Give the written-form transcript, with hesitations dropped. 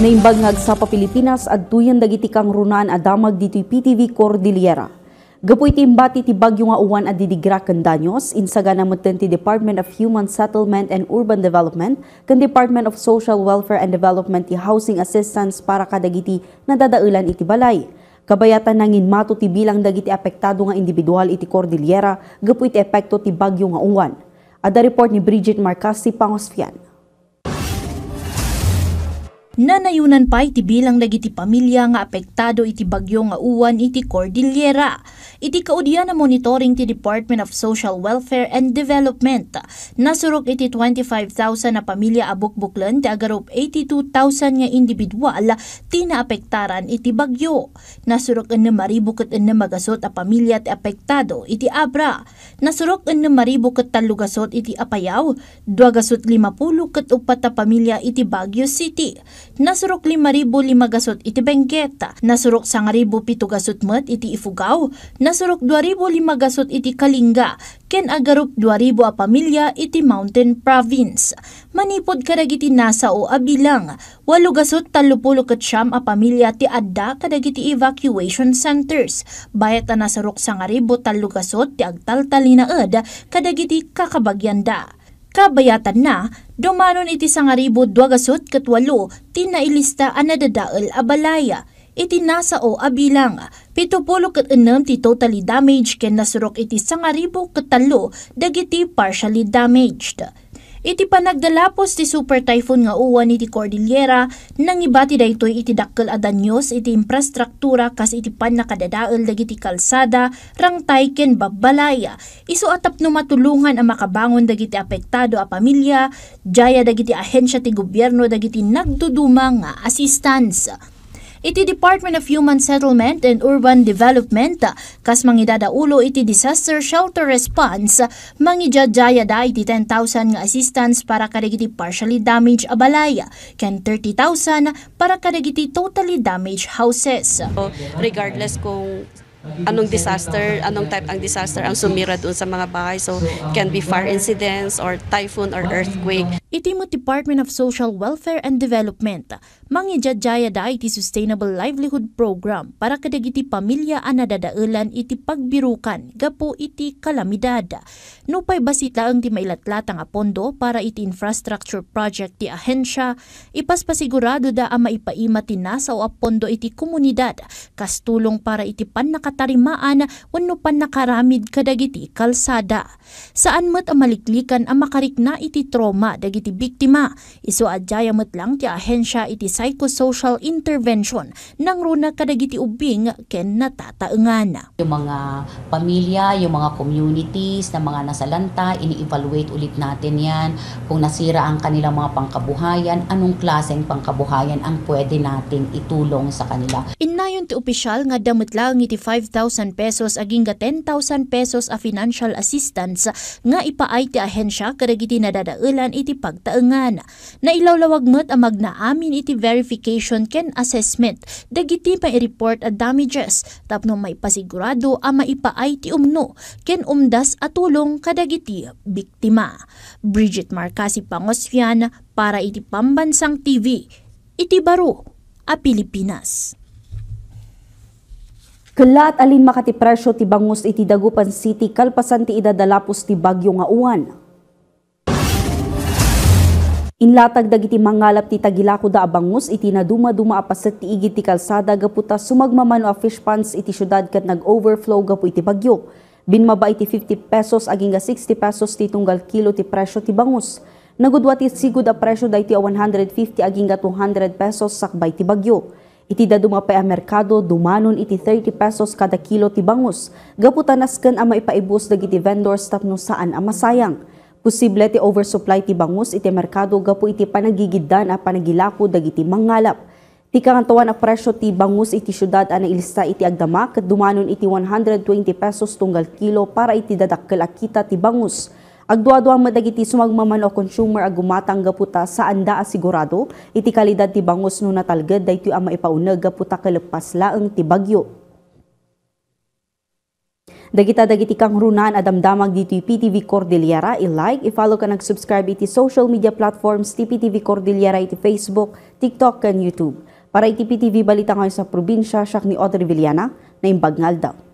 Naimbag nga sa Pilipinas adtuyan dagiti kang runan adamag ditoy PTV Cordillera. Gapoy timbati ti bagyo nga uwan at didigra ken danyos insagana metten ti Department of Human Settlement and Urban Development ken Department of Social Welfare and Development ti housing assistance para kadagiti nadadaelan iti balay. Kabayatan nangin mato ti bilang dagiti apektado nga individual iti Cordillera gapoy ti epekto ti bagyo nga uwan. Ada report ni Bridget Marcasi Pangosfian. Nanayunan pa iti bilang dagiti pamilya nga apektado iti bagyo nga uwan iti Cordillera. Iti kaudyan na monitoring ti Department of Social Welfare and Development. Nasurok iti 25,000 na pamilya abukbuklan ti agarop 82,000 nga individual ti naapektaran iti bagyo. Nasurok 6,000 ket 6 magasot a pamilya ti apektado iti Abra. Nasurok 6,000 ket 3 gasot iti Apayao, 2 gasot 50 ket 4 a pamilya iti Baguio City. Nasurok 5,005 gasot iti Benguet, nasurok 9,007 gasot met iti Ifugao, nasurok 2,005 gasot iti Kalinga, ken agarup 2,000 a pamilya iti Mountain Province. Manipod kadagiti nasa o abilang, 8 gasot 39 a pamilya ti adda kadagiti evacuation centers, bayat na nasurok 9,003 gasot ti agtaltalinaed kadagiti kakabagyanda. Kabayatan na, dumanon iti 9,002 gasot ket 8 ti nailista a nadadael a balaya. Iti nasa o abilang, 70 ket 6 ti totally damaged ken nasurok iti 9,000 ket 3 dagiti partially damaged. Iti panagdalapos ti super typhoon nga uwan iti Cordillera, nangibati daytoy iti dakkel a danyos iti infrastruktura kas iti panakadadael dagiti kalsada, rangtay ken babbalaya. Isu atap no matulungan ang makabangon dagiti apektado a pamilya, jaya dagiti ahensya ti gobyerno dagiti nagduduma nga assistance. Iti Department of Human Settlement and Urban Development, kas mangidadaulo iti disaster shelter response, mangidjadjaya da iti 10,000 nga assistance para kadagiti partially damaged a balaya, ken 30,000 para kadagiti totally damaged houses. Regardless kung anong disaster, anong type ang disaster ang sumira doon sa mga bahay. So, can be fire incidents or typhoon or earthquake. Iti mo Department of Social Welfare and Development, mangidjadjaya da iti Sustainable Livelihood Program para kadagiti pamilya a nadadaelan iti pagbirukan gapo iti kalamidad. Nupay basita ang ti mailatlatang a pondo para iti infrastructure project ti ahensya, ipaspasigurado da a maipaima ti nasa o a pondo iti komunidad, kas tulong para iti pannakatarimaan wenno pannakaramid kadagiti kalsada. Saan met a maliklikan a makarikna iti trauma dagiti biktima, isu adjaya met lang ti ahensya iti psychosocial intervention nang runa kadagiti ubing ken natataengan. Yung mga pamilya, yung mga communities na mga nasalanta, ini-evaluate ulit natin yan. Kung nasira ang kanilang mga pangkabuhayan, anong klaseng pangkabuhayan ang pwede nating itulong sa kanila. Inayon ti opisyal nga damit lang iti 5,000 pesos aging 10,000 pesos a financial assistance nga ipaay ti ahensya kadagiti nadadaelan iti pagtaengan. Nailawlawag met ang magnaamin iti verification ken assessment dagiti mai-report a damages tapno may pasigurado a maipaay ti umno ken umdas a tulong kadagiti biktima. Bridget Marcasi Pangosfian para iti Pambansang TV, iti baro a Pilipinas. Kelat alin makati presyo ti bangus iti Dagupan City kalpasan ti idadalapos ti bagyo nga uwan. Inlatag dagiti mangalap ti tagilako da abangus iti naduma-duma apaset ti igid ti kalsada gaputa sumagmamano a fish ponds iti syudad ket nag-overflow gapu iti bagyo. Binmaba iti 50 pesos aging 60 pesos ti tunggal kilo ti presyo ti bangus. Nagudwa ti sigud a presyo dayti a 150 aging 200 pesos sakbay ti bagyo. Iti daduma pa a merkado dumanon iti 30 pesos kada kilo ti bangus. Gaputa nasken a maipaibus dagiti vendors tapno saan a masayang. Posible ti oversupply ti bangus iti merkado gapu iti panagigiddan a panagilako dagiti mangalap. Ti kakantawan a presyo ti bangus iti syudad a nailista iti agdama ket dumanon iti 120 pesos tunggal kilo para iti dadakkel a kita ti bangus. Agduado ang madagiti sumagmaman o consumer agumatang gaputa sa anda asigurado iti kalidad ti bangus no natalged daytoy a maipauneg gaputa kalepas laeng ti bagyo. Dagiti kang runan adamdamag dito PTV Cordillera, i-like, i-follow ka nag-subscribe iti social media platforms ti PTV Cordillera iti Facebook, TikTok, kan YouTube. Para iti PTV balita ngayon sa probinsya, siya ni Audrey Villana, na imbag ngaldaw.